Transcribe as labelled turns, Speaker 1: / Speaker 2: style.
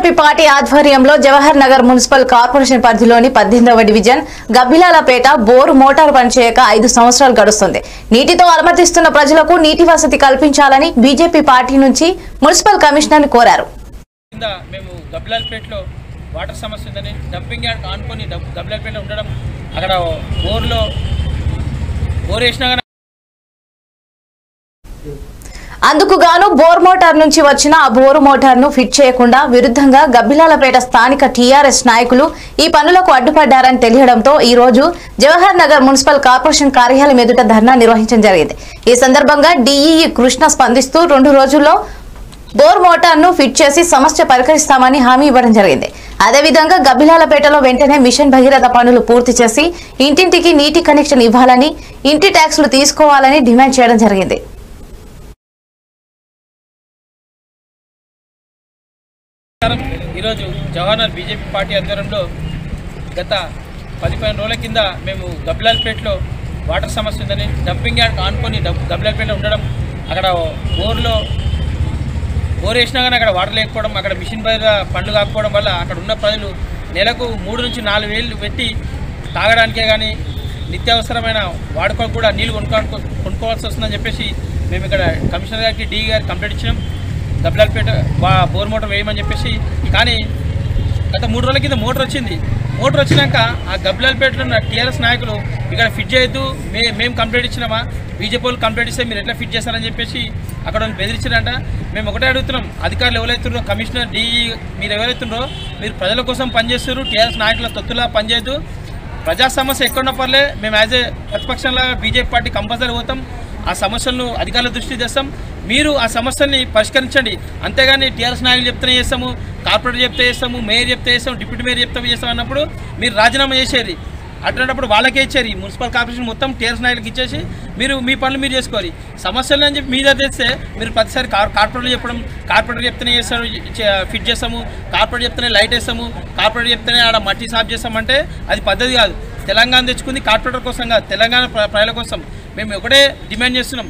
Speaker 1: BJP party ఆధ్వర్యంలో Jawahar Nagar municipal corporation పరిధిలోని 18వ division Gabbilalapeta bore motor పనిచేయక 5 సంవత్సరాలు గడుస్తుంది. నీటితో అలమటిస్తున్న ప్రజలకు నీటి వసతి కల్పించాలని బీజేపీ పార్టీ నుంచి మున్సిపల్ కమిషనర్ కోరారు.
Speaker 2: మేము గబ్బిలాలపేటలో వాటర్ సమస్య ఉందని డంపింగ్ యార్డ్ ఆనుకొని గబ్బిలాలపేటలో ఉండడం అక్కడ బోర్ వేసినా
Speaker 1: అందుకు గాను బోర్ మోటార్ నుంచి వచ్చిన ఆ బోరు మోటార్ ను ఫిట్ చేయకుండా విరుద్ధంగా గబ్బిలాలపేట స్థానిక టీఆర్ఎస్ నాయకులు ఈ పనులకు అడ్డుపడ్డారని తెలియడంతో ఈ రోజు జవహర్ నగర్ మున్సిపల్ కార్పొరేషన్ కార్యాలయం ఎదుట ధర్నా నిర్వహించడం జరిగింది. ఈ సందర్భంగా డీఈఈ కృష్ణ స్పందిస్తూ 2 రోజుల్లో బోర్ మోటార్ ను ఫిట్ చేసి సమస్య పరిష్కరిస్తామని హామీ ఇవ్వడం జరిగింది. అదేవిధంగా గబ్బిలాలపేటలో వెంటనే మిషన్ భగీరథ పనులు పూర్తి చేసి ఇంటింటికి నీటి కనెక్షన్ ఇవ్వాలని, ఇంటి ట్యాక్సులు తీసుకోవాలని డిమాండ్ చేయడం జరిగింది.
Speaker 2: ఈరోజు జవహర్ నగర్ బీజేపీ పార్టీ ఆధ్వర్యంలో గత 15 రోజుల కింద మేము గబ్బిలాలపేటలో వాటర్ సమస్య ఉందని డంపింగ్ యార్డ్ ఆనుకొని గబ్బిలాలపేటలో ఉండడం అక్కడ బోర్ వేసినా కానీ అక్కడ వాటర్ లేకపోవడం, అక్కడ మిషన్ బయట పండ్లు కాకపోవడం వల్ల అక్కడ ఉన్న ప్రజలు నెలకు 3 నుంచి 4 వేలు పెట్టి తాగడానికే కానీ నిత్యావసరమైన వాడుకోవడం కూడా నీళ్ళు కొనుక్కోవాల్సి వస్తుందని చెప్పేసి మేము ఇక్కడ కమిషనర్ గారికి డీ గారికి కంప్లైంట్ ఇచ్చినాం. గబ్బిలాలపేట బోర్ మోటార్ వేయమని చెప్పేసి. కానీ గత 3 రోజుల కింద మోటార్ వచ్చింది. మోటార్ వచ్చినాక ఆ గబ్బిలాలపేటలో ఉన్న టీఆర్ఎస్ నాయకులు ఇక్కడ ఫిట్ చేయొద్దు, మేము కంప్లైంట్ ఇచ్చినామా, బీజేపీ వాళ్ళు కంప్లైంట్ ఇస్తే మీరు ఎట్లా ఫిట్ చేస్తారని చెప్పేసి అక్కడ వాళ్ళు బెదిరించారంట. మేము ఒకటే అడుగుతున్నాం, అధికారులు ఎవరైతున్నారో, కమిషనర్ డీఈ మీరు ఎవరైతున్నారో మీరు ప్రజల కోసం పనిచేస్తారు, టీఆర్ఎస్ నాయకుల తొత్తులా పనిచేయద్దు. ప్రజా సమస్య ఎక్కడున్నా పర్లే, మేము యాజ్ ఏ ప్రతిపక్షంలాగా బీజేపీ పార్టీ కంపల్సరీ పోతాం, ఆ సమస్యలను అధికారుల దృష్టి తెస్తాం, మీరు ఆ సమస్యల్ని పరిష్కరించండి. అంతేగాని టీఆర్ఎస్ నాయకులు చెప్తేనే చేస్తాము, కార్పొరేటర్ చెప్తే చేస్తాము, మేయర్ చెప్తే చేస్తాము, డిప్యూటీ మేయర్ చెప్తే చేస్తాం అన్నప్పుడు మీరు రాజీనామా చేసేది. అట్లాంటప్పుడు వాళ్ళకే ఇచ్చారు. ఈ మున్సిపల్ కార్పొరేషన్ మొత్తం టీఆర్ఎస్ నాయకులకు ఇచ్చేసి మీరు మీ పనులు మీరు చేసుకోవాలి. సమస్యలు అని చెప్పి మీద తెస్తే మీరు ప్రతిసారి కార్పొరేటర్ చెప్పడం, కార్పొరేటర్ చెప్తేనే చేస్తారు, ఫిట్ చేస్తాము, కార్పొరేటర్ చెప్తేనే లైట్ వేస్తాము, కార్పొరేటర్ చెప్తేనే ఆడ మట్టి సాఫ్ చేస్తామంటే అది పద్ధతి కాదు. తెలంగాణ తెచ్చుకుంది కార్పొరేటర్ కోసం కాదు, తెలంగాణ ప్రజల కోసం. మేము ఒకటే డిమాండ్ చేస్తున్నాం.